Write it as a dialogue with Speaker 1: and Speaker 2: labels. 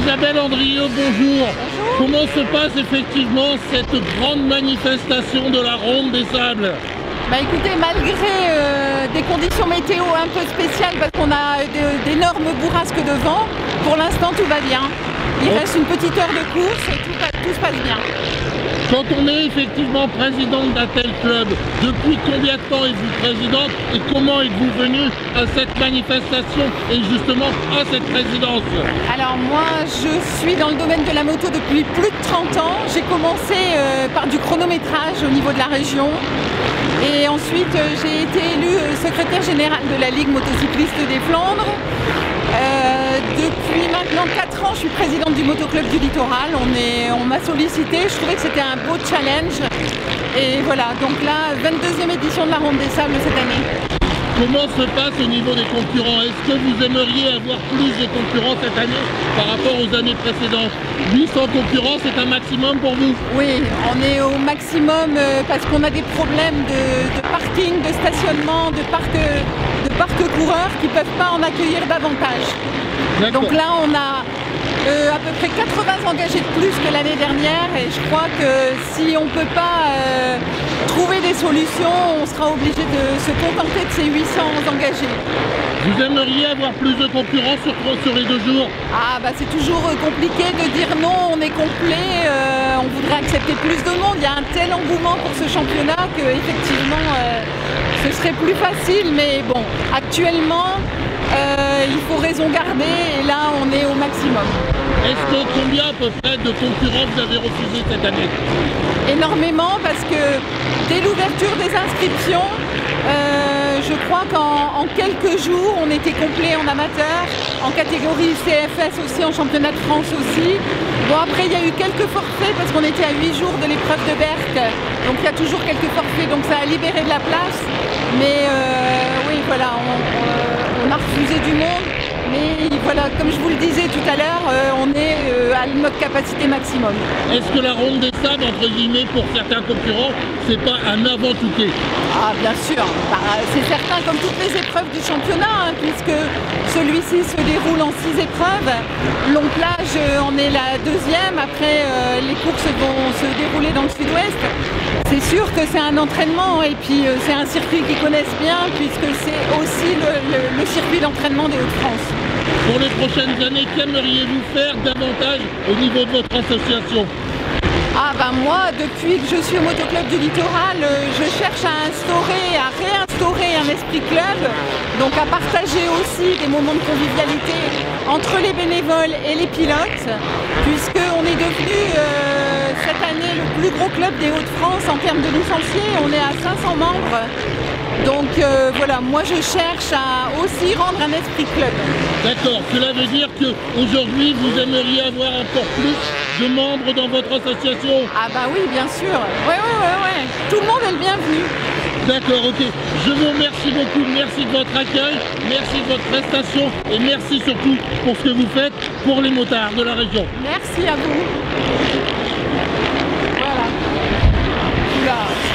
Speaker 1: Isabelle Andrieux, bonjour. Comment se passe effectivement cette grande manifestation de la Ronde des Sables?
Speaker 2: Bah écoutez, malgré des conditions météo un peu spéciales parce qu'on a d'énormes bourrasques de vent, pour l'instant tout va bien. Il reste une petite heure de course et tout se passe bien.
Speaker 1: Quand on est effectivement présidente d'un tel club, depuis combien de temps êtes-vous présidente et comment êtes-vous venue à cette manifestation et justement à cette présidence?
Speaker 2: Alors moi je suis dans le domaine de la moto depuis plus de 30 ans. J'ai commencé par du chronométrage au niveau de la région et ensuite j'ai été élue secrétaire générale de la Ligue motocycliste des Flandres. Depuis maintenant 4 ans, je suis présidente du motoclub du littoral. On m'a sollicité, je trouvais que c'était un beau challenge. Et voilà, donc là, 22e édition de la Ronde des Sables cette année.
Speaker 1: Comment se passe au niveau des concurrents? Est-ce que vous aimeriez avoir plus de concurrents cette année par rapport aux années précédentes? 800 concurrents, c'est un maximum pour vous?
Speaker 2: Oui, on est au maximum parce qu'on a des problèmes de parking, de stationnement, de parc coureurs qui ne peuvent pas en accueillir davantage. Donc là, on a à peu près 80 engagés de plus que l'année dernière et je crois que si on ne peut pas trouver des solutions, on sera obligé de se contenter de ces 800 engagés.
Speaker 1: Vous aimeriez avoir plus de concurrents sur les 2 jours?
Speaker 2: Ah bah c'est toujours compliqué de dire non, on est complet, on voudrait accepter plus de monde. Il y a un tel engouement pour ce championnat que effectivement ce serait plus facile, mais bon, actuellement il faut raison garder et là on est au maximum.
Speaker 1: Est-ce que combien à peu près de concurrents vous avez refusé cette année?
Speaker 2: Énormément parce que dès l'ouverture des inscriptions, je crois qu'en quelques jours on était complet en amateur, en catégorie CFS aussi, en championnat de France aussi. Bon après il y a eu quelques forfaits parce qu'on était à 8 jours de l'épreuve de Berck, donc il y a toujours quelques forfaits, donc ça a libéré de la place. Mais oui voilà, on a refusé du monde. Mais voilà, comme je vous le disais tout à l'heure, on est à notre capacité maximum.
Speaker 1: Est-ce que la Ronde des Sables, entre guillemets, pour certains concurrents, c'est pas un avant-touquet?
Speaker 2: Ah bien sûr, c'est certain comme toutes les épreuves du championnat, puisque celui-ci se déroule en 6 épreuves. Long plage en est la 2e, après les courses vont se dérouler dans le sud-ouest. C'est sûr que c'est un entraînement et puis c'est un circuit qu'ils connaissent bien puisque c'est aussi le circuit d'entraînement des Hauts-de-France.
Speaker 1: Pour les prochaines années, qu'aimeriez-vous faire davantage au niveau de votre association?
Speaker 2: Ah ben moi, depuis que je suis au motoclub du littoral, je cherche à réinstaurer un esprit club, donc à partager aussi des moments de convivialité entre les bénévoles et les pilotes, puisqu'on est devenu cette année le plus gros club des Hauts-de-France en termes de licenciés, on est à 500 membres. Donc voilà, moi je cherche à aussi rendre un esprit club.
Speaker 1: D'accord, cela veut dire qu'aujourd'hui vous aimeriez avoir encore plus de membres dans votre association?
Speaker 2: Ah bah oui, bien sûr, ouais. Tout le monde est le bienvenu.
Speaker 1: D'accord, ok. Je vous remercie beaucoup, merci de votre accueil, merci de votre prestation et merci surtout pour ce que vous faites pour les motards de la région.
Speaker 2: Merci à vous. Voilà. Oula.